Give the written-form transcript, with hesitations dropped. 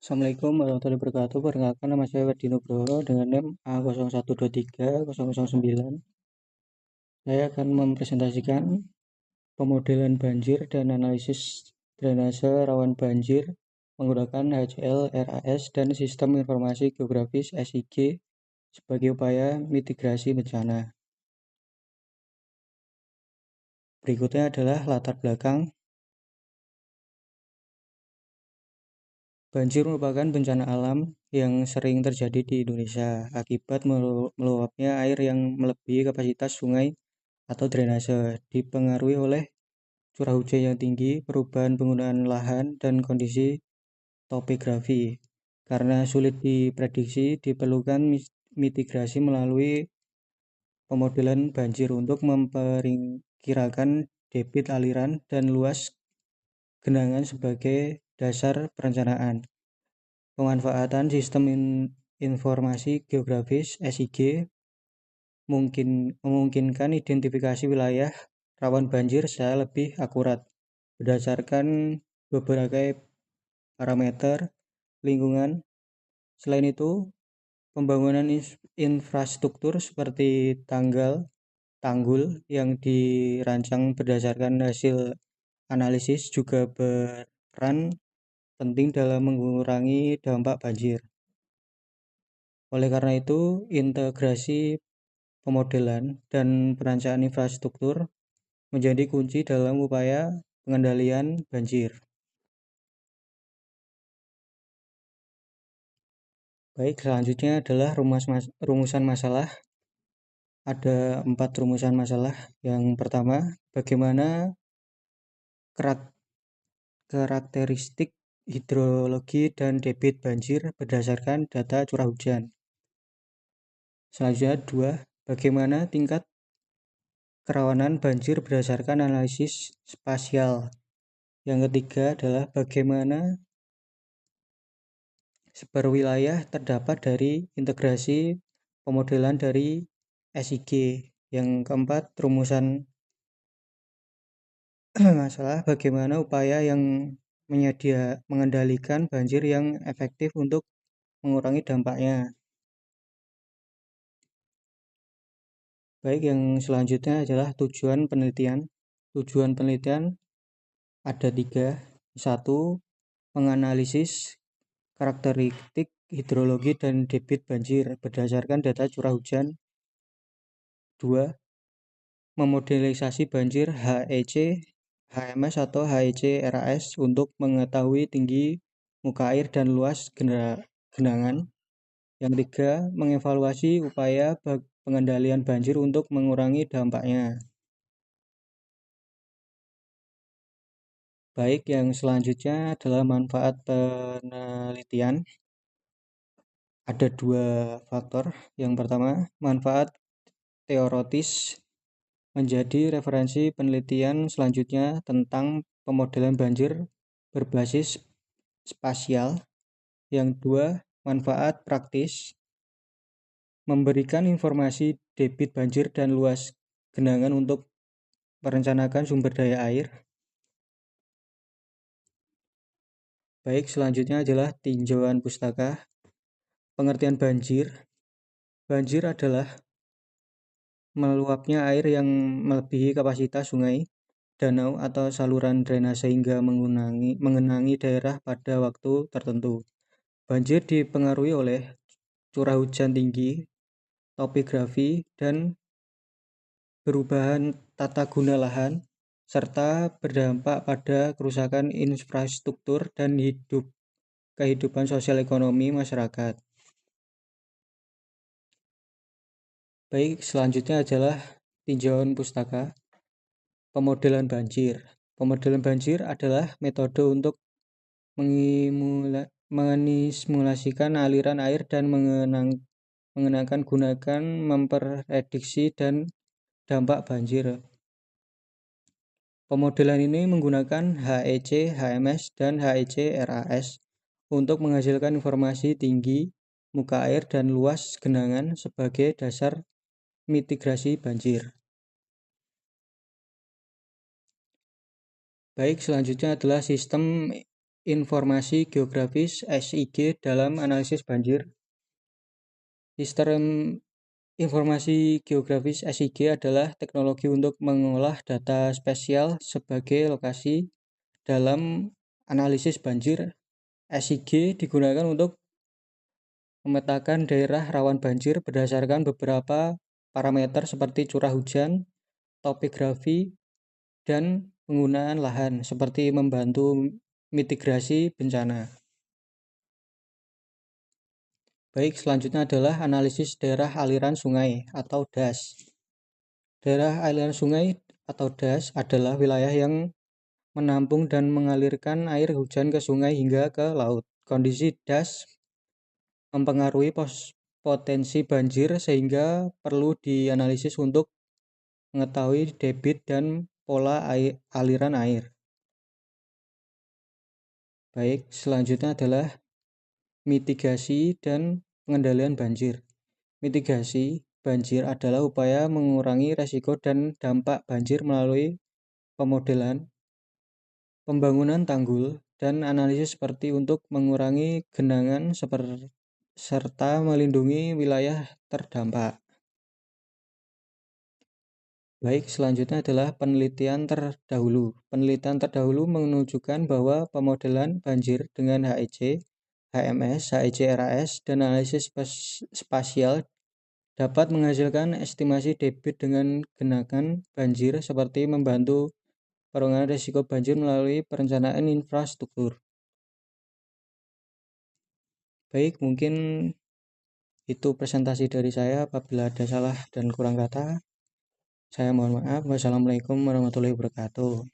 Assalamualaikum warahmatullahi wabarakatuh. Perkenalkan, nama saya Wedi Nugroho dengan NIM A01230009. Saya akan mempresentasikan pemodelan banjir dan analisis drainase rawan banjir menggunakan HCL, RAS, dan Sistem Informasi Geografis (SIG) sebagai upaya mitigasi bencana. Berikutnya adalah latar belakang. Banjir merupakan bencana alam yang sering terjadi di Indonesia akibat meluapnya air yang melebihi kapasitas sungai atau drainase, dipengaruhi oleh curah hujan yang tinggi, perubahan penggunaan lahan, dan kondisi topografi. Karena sulit diprediksi, diperlukan mitigasi melalui pemodelan banjir untuk memperkirakan debit aliran dan luas genangan sebagai dasar perencanaan. Pemanfaatan Sistem Informasi Geografis (SIG) memungkinkan identifikasi wilayah rawan banjir secara lebih akurat berdasarkan beberapa parameter lingkungan. Selain itu, pembangunan infrastruktur seperti tanggul yang dirancang berdasarkan hasil analisis juga berperan penting dalam mengurangi dampak banjir. Oleh karena itu, integrasi pemodelan dan perencanaan infrastruktur menjadi kunci dalam upaya pengendalian banjir. Baik, selanjutnya adalah rumusan masalah. Ada 4 rumusan masalah. Yang pertama, bagaimana karakteristik hidrologi dan debit banjir berdasarkan data curah hujan. Selanjutnya 2, bagaimana tingkat kerawanan banjir berdasarkan analisis spasial. Yang ketiga adalah bagaimana seberwilayah terdapat dari integrasi pemodelan dari SIG. Yang keempat, rumusan masalah bagaimana upaya yang mengendalikan banjir yang efektif untuk mengurangi dampaknya. Baik, yang selanjutnya adalah tujuan penelitian. Tujuan penelitian ada 3. 1. Menganalisis karakteristik hidrologi dan debit banjir berdasarkan data curah hujan. 2. Memodelisasi banjir HEC, HMS atau HEC RAS untuk mengetahui tinggi muka air dan luas genangan. Yang 3. Mengevaluasi upaya pengendalian banjir untuk mengurangi dampaknya. Baik, yang selanjutnya adalah manfaat penelitian. Ada 2 faktor. Yang pertama, manfaat teoritis menjadi referensi penelitian selanjutnya tentang pemodelan banjir berbasis spasial. Yang 2, manfaat praktis memberikan informasi debit banjir dan luas genangan untuk merencanakan sumber daya air. Baik, selanjutnya adalah tinjauan pustaka. Pengertian banjir. Banjir adalah meluapnya air yang melebihi kapasitas sungai, danau, atau saluran drainase sehingga mengenangi daerah pada waktu tertentu. Banjir dipengaruhi oleh curah hujan tinggi, topografi, dan perubahan tata guna lahan, serta berdampak pada kerusakan infrastruktur dan kehidupan sosial ekonomi masyarakat. Baik, selanjutnya adalah tinjauan pustaka. Pemodelan banjir. Pemodelan banjir adalah metode untuk mensimulasikan aliran air dan gunakan memprediksi dan dampak banjir. Pemodelan ini menggunakan HEC, HMS, dan HEC RAS untuk menghasilkan informasi tinggi muka air dan luas genangan sebagai dasar mitigasi banjir. Baik, selanjutnya adalah sistem informasi geografis (SIG) dalam analisis banjir. Sistem informasi geografis (SIG) adalah teknologi untuk mengolah data spasial sebagai lokasi dalam analisis banjir. SIG digunakan untuk memetakan daerah rawan banjir berdasarkan beberapa parameter seperti curah hujan, topografi, dan penggunaan lahan, seperti membantu mitigasi bencana. Baik, selanjutnya adalah analisis daerah aliran sungai atau DAS. Daerah aliran sungai atau DAS adalah wilayah yang menampung dan mengalirkan air hujan ke sungai hingga ke laut. Kondisi DAS mempengaruhi potensi banjir sehingga perlu dianalisis untuk mengetahui debit dan pola aliran air. Baik, selanjutnya adalah mitigasi dan pengendalian banjir. Mitigasi banjir adalah upaya mengurangi resiko dan dampak banjir melalui pemodelan, pembangunan tanggul, dan analisis seperti untuk mengurangi genangan serta melindungi wilayah terdampak. Baik, selanjutnya adalah penelitian terdahulu. Penelitian terdahulu menunjukkan bahwa pemodelan banjir dengan HEC, HMS, HEC-RAS, dan analisis spasial dapat menghasilkan estimasi debit dengan genangan banjir seperti membantu pengurangan risiko banjir melalui perencanaan infrastruktur. Baik, mungkin itu presentasi dari saya. Apabila ada salah dan kurang kata, saya mohon maaf. Wassalamualaikum warahmatullahi wabarakatuh.